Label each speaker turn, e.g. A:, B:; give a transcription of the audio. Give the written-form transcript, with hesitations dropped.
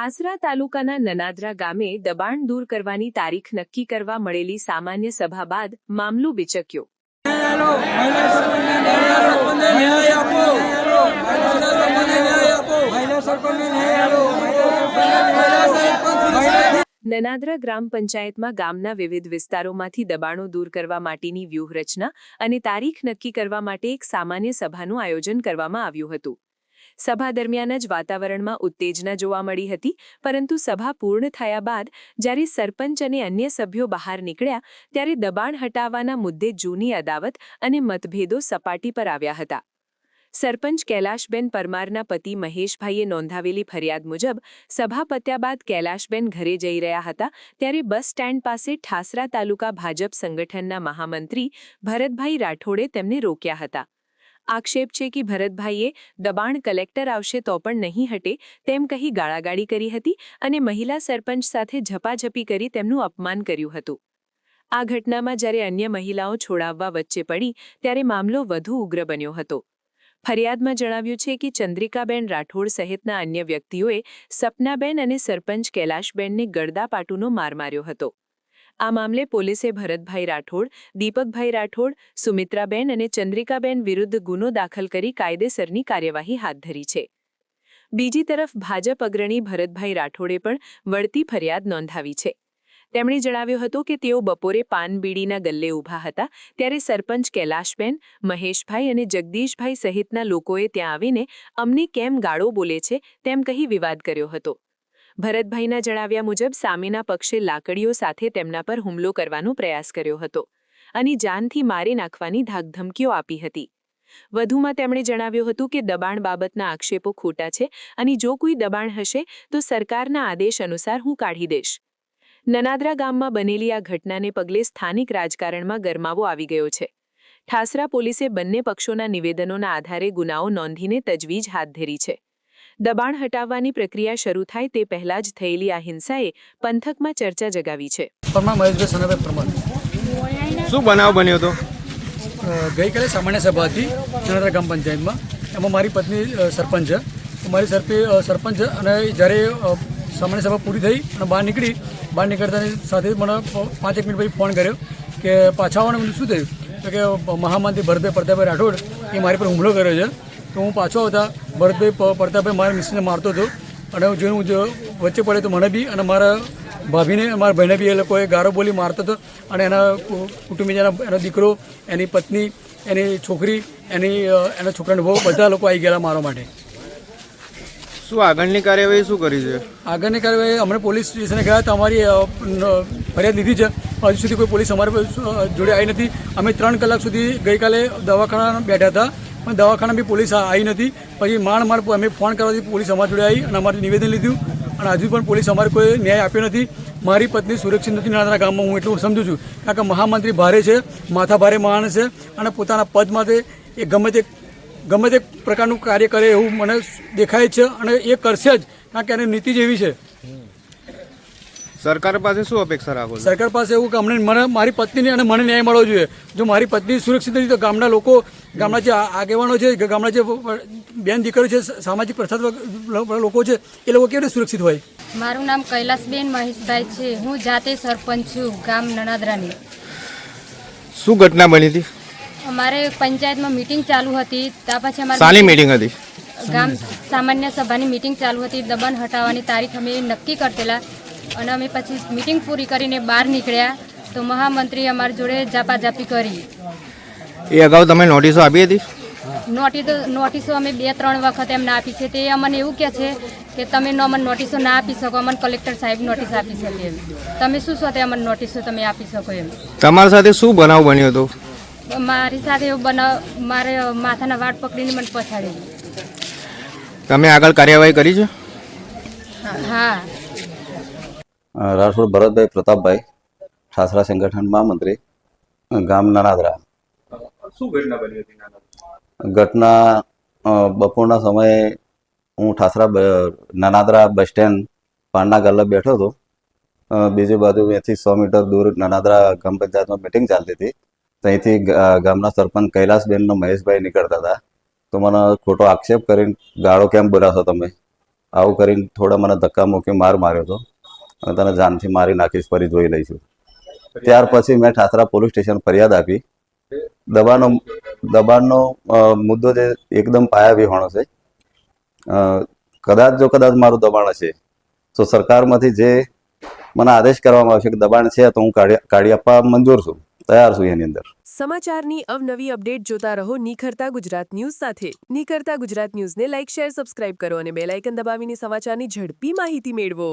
A: ઠાસરા તાલુકાના નનાદરા ગામે દબાણ દૂર કરવાની તારીખ નક્કી કરવા મળેલી સામાન્ય સભા બાદ મામલો બિચક્યો. નનાદરા ગ્રામ પંચાયતમાં ગામના વિવિધ વિસ્તારોમાંથી દબાણો દૂર કરવા માટેની વ્યૂહરચના અને તારીખ નક્કી કરવા માટે એક સામાન્ય સભાનું આયોજન કરવામાં આવ્યું હતું. સભા દરમિયાન જ વાતાવરણમાં ઉત્તેજના જોવા મળી હતી, પરંતુ સભા પૂર્ણ થયા બાદ જ્યારે સરપંચ અને અન્ય સભ્યો બહાર નીકળ્યા ત્યારે દબાણ હટાવવાના મુદ્દે જૂની અદાવત અને મતભેદો સપાટી પર આવ્યા હતા. સરપંચ કૈલાશબેન પરમારના પતિ મહેશભાઈએ નોંધાવેલી ફરિયાદ મુજબ સભા પત્યા બાદ કૈલાશબેન ઘરે જઈ રહ્યા હતા ત્યારે બસ સ્ટેન્ડ પાસે ઠાસરા તાલુકા ભાજપ સંગઠનના મહામંત્રી ભરતભાઈ રાઠોડે તેમને રોક્યા હતા. આક્ષેપ છે કે ભરતભાઈએ દબાણ કલેક્ટર આવશે તો પણ નહીં હટે તેમ કહી ગાળાગાળી કરી હતી અને મહિલા સરપંચ સાથે ઝપાઝપી કરી તેમનું અપમાન કર્યું હતું. આ ઘટનામાં જ્યારે અન્ય મહિલાઓ છોડાવવા વચ્ચે પડી ત્યારે મામલો વધુ ઉગ્ર બન્યો હતો. ફરિયાદમાં જણાવ્યું છે કે ચંદ્રિકાબેન રાઠોડ સહિતના અન્ય વ્યક્તિઓએ સપનાબેન અને સરપંચ કૈલાશબેનને ગળદાપાટુનો માર માર્યો હતો. આ મામલે પોલીસે ભરતભાઈ રાઠોડ, દીપકભાઈ રાઠોડ, સુમિત્રાબેન અને ચંદ્રિકાબેન વિરુદ્ધ ગુનો દાખલ કરી કાયદેસરની કાર્યવાહી હાથ ધરી છે. બીજી તરફ ભાજપ અગ્રણી ભરતભાઈ રાઠોડે પણ વળતી ફરિયાદ નોંધાવી છે. તેમણે જણાવ્યું હતું કે તેઓ બપોરે પાન બીડીના ગલ્લે ઊભા હતા ત્યારે સરપંચ કૈલાશબેન, મહેશભાઈ અને જગદીશભાઈ સહિતના લોકોએ ત્યાં આવીને અમને કેમ ગાળો બોલે છે તેમ કહી વિવાદ કર્યો હતો. ભરતભાઈના જણાવ્યા મુજબ સામેના પક્ષે લાકડીઓ સાથે તેમના પર હુમલો કરવાનો પ્રયાસ કર્યો હતો અને જાનથી મારી નાખવાની ધાકધમકીઓ આપી હતી. વધુમાં તેમણે જણાવ્યું હતું કે દબાણ બાબતના આક્ષેપો ખોટા છે અને જો કોઈ દબાણ હશે તો સરકારના આદેશ અનુસાર હું કાઢી દઈશ. નનાદરા ગામમાં બનેલી આ ઘટનાને પગલે સ્થાનિક રાજકારણમાં ગરમાવો આવી ગયો છે. ઠાસરા પોલીસે બંને પક્ષોના નિવેદનોના આધારે ગુનાઓ નોંધીને તજવીજ હાથ ધરી છે. દબાણ હટાવવાની પ્રક્રિયા શરૂ થાય તે પહેલા જ થયેલી આ હિંસાએ પંથકમાં ચર્ચા જગાવી છે.
B: શું બનાવ બન્યો હતો?
C: ગઈકાલે સામાન્ય સભા હતી નનાદરા ગ્રામ પંચાયતમાં. એમાં મારી પત્ની સરપંચ છે. મારી સરપંચ અને જ્યારે સામાન્ય સભા પૂરી થઈ અને બહાર નીકળતા સાથે મને 5 મિનિટ પછી ફોન કર્યો કે પાછા આવવાનું. શું થયું તો કે મહામંત્રી ભરતભાઈ પ્રતાપભાઈ રાઠોડ એ મારી પર હુમલો કર્યો છે. તો હું પાછો આવતા ભરતભાઈ પ્રતાપભાઈ મારા મિસ્સને મારતો હતો અને હું વચ્ચે પડે તો મને બી અને મારા ભાભીને મારા ભાઈને બી એ લોકોએ ગારો બોલી મારતો હતો અને એના કુટુંબીજના એનો દીકરો, એની પત્ની, એની છોકરી, એના છોકરાને બહુ બધા લોકો આવી ગયેલા મારવા માટે.
B: શું આગળની કાર્યવાહી શું કરી છે?
C: આગળની કાર્યવાહી અમને પોલીસ સ્ટેશને ગયા તો અમારી ફરિયાદ લીધી છે. હજુ સુધી કોઈ પોલીસ અમારી જોડે આવી નથી. અમે 3 કલાક સુધી ગઈકાલે દવાખાના બેઠા હતા પણ દવાખાના બી પોલીસ આવી નથી. પછી માંડ અમે ફોન કરવાથી પોલીસ અમારી જોડે આવી અને અમારું નિવેદન લીધું અને હજુ પણ પોલીસ અમારે કોઈ ન્યાય આપ્યો નથી. મારી પત્ની સુરક્ષિત નથી નનાદરા ગામમાં, હું એટલું સમજું છું. કારણ કે મહામંત્રી ભારે છે, માથા ભારે માણસ છે અને પોતાના પદ માટે એ ગમે તે પ્રકારનું કાર્ય કરે એવું મને દેખાય છે અને એ કરશે જ, કારણ કે એની નીતિ જ એવી છે.
B: સરકાર પાસે શું અપેક્ષા રાખો?
C: સરકાર પાસે એવું કે મને મારી પત્નીને અને મને ન્યાય મળવો જોઈએ. જો મારી પત્ની સુરક્ષિત નથી તો ગામના લોકો, ગામના જે આગેવાનો છે, ગામના જે બેન દીકરીઓ છે, સામાજિક પ્રથા લોકો છે, એ લોકો કેવી રીતે સુરક્ષિત હોય?
D: મારું નામ કૈલાસબેન મહેશભાઈ છે. હું જાતે સરપંચ છું ગામ નનાદરાની.
B: શું ઘટના બની હતી?
D: અમારે પંચાયતમાં મીટિંગ ચાલુ હતી. ત્યાં પછી અમારી
B: શાની મીટિંગ હતી?
D: ગામ સામાન્ય સભાની મીટિંગ ચાલુ હતી. દબાણ હટાવવાની તારીખ અમે નક્કી કરતેલા અને અમે પછી મીટિંગ પૂરી કરીને બહાર નીકળ્યા તો મહામંત્રી અમારી જોડે ઝાપાઝાપી કરી.
B: એ અગાઉ તમે નોટિસો આપી હતી?
D: નોટિસો અમે 2-3 વખત એમને આપી છે. તે અમને એવું કહે છે કે તમે અમને નોટિસો ના આપી શકો, અમને કલેક્ટર સાહેબ નોટિસ આપી શકે એમ. તમે શું છો તે અમને નોટિસો તમે આપી શકો એમ.
B: તમારી સાથે શું બનાવ બન્યો હતો?
D: મારી સાથે એવું બનાવ, મારે માથાના વાળ પકડીને મને પછાડી.
B: તમે આગળ કાર્યવાહી કરી છે?
D: હા.
E: રાઠોડ ભરતભાઈ પ્રતાપભાઈ, ઠાસરા સંગઠન મહામંત્રી, ગામ નનાદરા.
B: શું ઘટના બની હતી?
E: ઘટના બપોરના સમયે હું ઠાસરા નનાદરા બસ સ્ટેન્ડ પાનના ગલ્લે બેઠો હતો. બીજી બાજુ અહીંથી 100 મીટર દૂર નનાદરા ગ્રામ પંચાયતમાં મિટિંગ ચાલતી હતી. ત્યાંથી ગામના સરપંચ કૈલાસબેનનો મહેશભાઈ નીકળતા હતા. તો મને ખોટો આક્ષેપ કરીને ગાળો કેમ બોલ્યા છો તમે, આવું કરીને થોડા મને ધક્કા મૂકી માર્યો હતો અને તને જાનથી મારી નાખીશ, ફરી જોઈ લઈશું. ત્યાર પછી મેં ઠાસરા પોલીસ સ્ટેશન ફરિયાદ આપી. દબાણનો મુદ્દો જે એકદમ પાયાવિહોણો છે. કદાચ મારું દબાણ હશે તો સરકારમાંથી જે મને આદેશ કરવામાં આવશે કે દબાણ છે તો હું કાઢી આપવા મંજૂર છું, તૈયાર છું એની અંદર.
A: સમાચારની અવનવી અપડેટ જોતા રહો નિખરતા ગુજરાત ન્યૂઝ સાથે. નિખરતા ગુજરાત ન્યૂઝને લાઇક, શેર, સબસ્ક્રાઇબ કરો અને બેલ આઇકન દબાવીને સમાચારની ઝડપી માહિતી મેળવો.